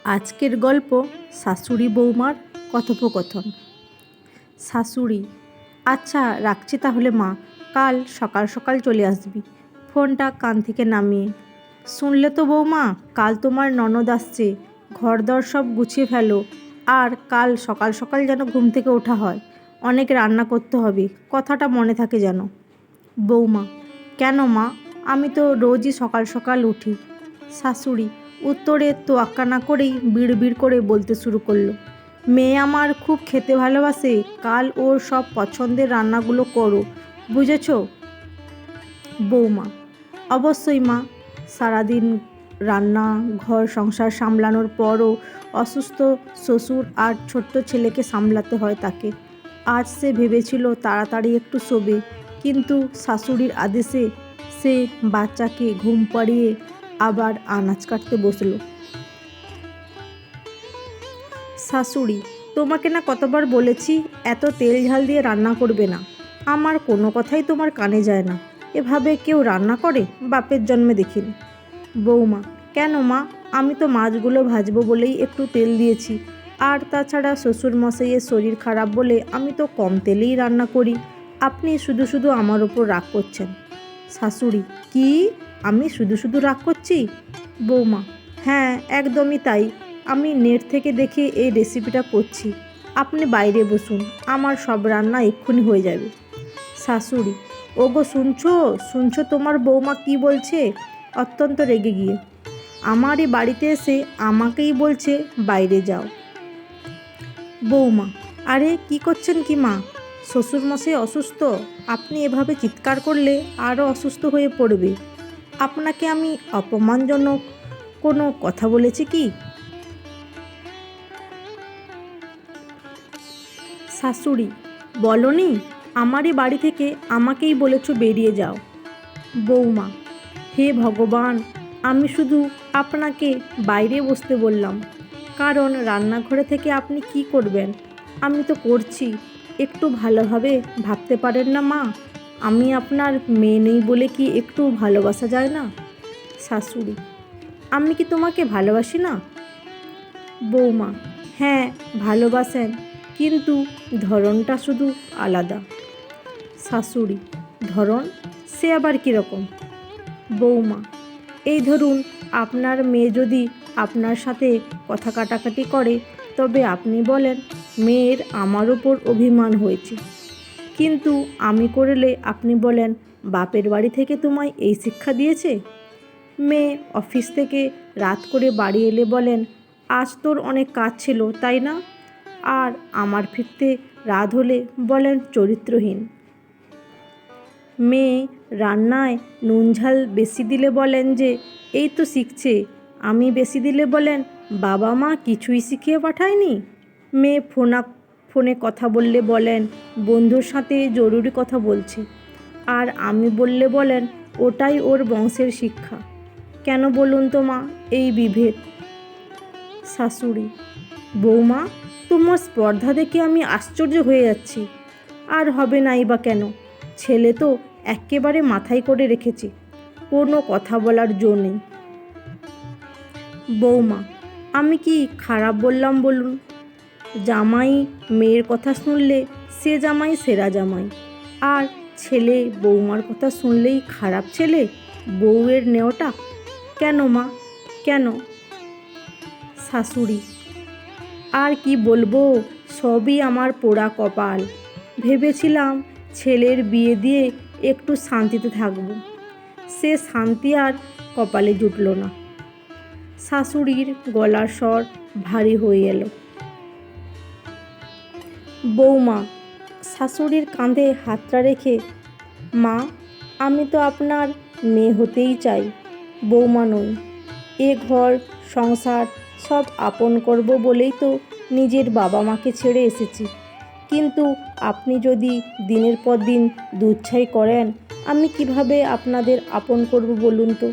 আজকের গল্প শাশুড়ি বৌমার কথোপকথন। শাশুড়ি: আচ্ছা রাখছি তাহলে মা, কাল সকাল সকাল চলে আসবি। ফোনটা কান থেকে নামিয়ে: শুনলে তো বৌমা, কাল তোমার ননদ আসছে, ঘরদর সব গুছিয়ে ফেলো, আর কাল সকাল সকাল যেন ঘুম থেকে ওঠা হয়, অনেক রান্না করতে হবে, কথাটা মনে থাকে যেন। বৌমা: কেন মা, আমি তো রোজই সকাল সকাল উঠি। শাশুড়ি উত্তরে তোয়াক্কা না করেই বিড়বিড় করে বলতে শুরু করলো: মেয়ে আমার খুব খেতে ভালোবাসে, কাল ওর সব পছন্দের রান্নাগুলো করো, বুঝেছ? বৌমা: অবশ্যই মা, সারাদিন রান্না ঘর সংসার সামলানোর পরও অসুস্থ শ্বশুর আর ছোট্ট ছেলেকে সামলাতে হয় তাকে। আজ সে ভেবেছিল তাড়াতাড়ি একটু শোবে, কিন্তু শাশুড়ির আদেশে সে বাচ্চাকে ঘুম পাড়িয়ে আবার আনাজ কাটতে বসলো। শাশুড়ি: তোমাকে না কতবার বলেছি এত তেল ঝাল দিয়ে রান্না করবে না, আমার কোনো কথাই তোমার কানে যায় না, এভাবে কেউ রান্না করে বাপের জন্মে দেখিনি। বৌমা: কেন মা, আমি তো মাছগুলো ভাজবো বলেই একটু তেল দিয়েছি, আর তাছাড়া শ্বশুরমশাইয়ের শরীর খারাপ বলে আমি তো কম তেলেই রান্না করি, আপনি শুধু শুধু আমার ওপর রাগ করছেন। শাশুড়ি: কি, আমি শুধু শুধু রাগ করছি? বৌমা: হ্যাঁ একদমই তাই, আমি নেট থেকে দেখে এই রেসিপিটা করছি, আপনি বাইরে বসুন, আমার সব রান্না এক্ষুনি হয়ে যাবে। শাশুড়ি: ওগো শুনছো শুনছো তোমার বৌমা কি বলছে, অত্যন্ত রেগে গিয়ে আমারই বাড়িতে এসে আমাকেই বলছে বাইরে যাও। বৌমা: আরে কি করছেন কি মা, শ্বশুরমশাই অসুস্থ, আপনি এভাবে চিৎকার করলে আরও অসুস্থ হয়ে পড়বে, আপনাকে আমি অপমানজনক কোনো কথা বলেছি কি? শাশুড়ি: বলনি, আমারই বাড়ি থেকে আমাকেই বলেছ বেরিয়ে যাও। বৌমা: হে ভগবান, আমি শুধু আপনাকে বাইরে বসতে বললাম, কারণ রান্নাঘরে থেকে আপনি কি করবেন, আমি তো করছি, একটু ভালোভাবে ভাবতে পারেন না মা, আমি আপনার মেয়ে নেই বলে কি একটু ভালোবাসা যায় না? শাশুড়ি: আমি কি তোমাকে ভালোবাসি না? বৌমা: হ্যাঁ ভালোবাসেন, কিন্তু ধরনটা শুধু আলাদা। শাশুড়ি: ধরন, সে আবার কীরকম? বৌমা: এই ধরুন, আপনার মেয়ে যদি আপনার সাথে কথা কাটাকাটি করে, তবে আপনি বলেন মেয়ের আমার ওপর অভিমান হয়েছে, কিন্তু আমি করলে আপনি বলেন বাপের বাড়ি থেকে তোমায় এই শিক্ষা দিয়েছে। মেয়ে অফিস থেকে রাত করে বাড়ি এলে বলেন আজ তোর অনেক কাজ ছিল তাই না, আর আমার ফিরতে রাত হলে বলেন চরিত্রহীন। মেয়ে রান্নায় নুন ঝাল বেশি দিলে বলেন যে এই তো শিখছে, আমি বেশি দিলে বলেন বাবা মা কিছুই শিখিয়ে পাঠায়নি। মেয়ে ফোনে কথা বললে বলেন বন্ধুর সাথে জরুরি কথা বলছে, আর আমি বললে বলেন ওটাই ওর বংশের শিক্ষা। কেন বলুন তো মা এই বিভেদ? শাশুড়ি: বৌমা, তোমার স্পর্ধা দেখে আমি আশ্চর্য হয়ে যাচ্ছি, আর হবে নাই বা কেন, ছেলে তো একেবারে মাথায় করে রেখেছে, কোনো কথা বলার জো নেই। বৌমা: আমি কি খারাপ বললাম বলুন, জামাই মেয়ের কথা শুনলে সে জামাই সেরা জামাই, আর ছেলে বৌমার কথা শুনলেই খারাপ ছেলে, বউয়ের নেওটা কেন মা, কেন? শাশুড়ি: আর কি বলবো, সবই আমার পোড়া কপাল, ভেবেছিলাম ছেলের বিয়ে দিয়ে একটু শান্তিতে থাকব, সে শান্তি আর কপালে জুটল না। শাশুড়ির গলার স্বর ভারী হয়ে এলো। বৌমা শাশুড়ির কাঁধে হাতটা রেখে: মা, আমি তো আপনার মেয়ে হতেই চাই, বৌমা নই, এ ঘর সংসার সব আপন করব বলেই তো নিজের বাবা মাকে ছেড়ে এসেছি, কিন্তু আপনি যদি দিনের পর দিন দুধছাই করেন, আমি কিভাবে আপনাদের আপন করব বলুন তো?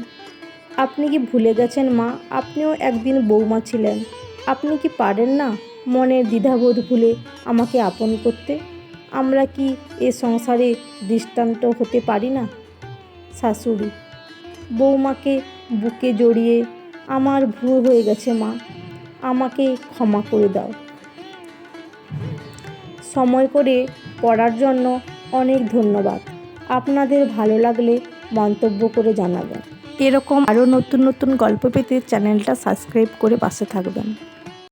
আপনি কি ভুলে গেছেন মা, আপনিও একদিন বৌমা ছিলেন, আপনি কি পারেন না মনের দ্বিধাবোধ ভুলে আমাকে আপন করতে? আমরা কি এ সংসারে দৃষ্টান্ত হতে পারি না? শাশুড়ি বৌমাকে বুকে জড়িয়ে: আমার ভুল হয়ে গেছে মা, আমাকে ক্ষমা করে দাও। সময় করে পড়ার জন্য অনেক ধন্যবাদ। আপনাদের ভালো লাগলে মন্তব্য করে জানাবেন। এরকম আরও নতুন নতুন গল্প পেতে চ্যানেলটা সাবস্ক্রাইব করে পাশে থাকবেন।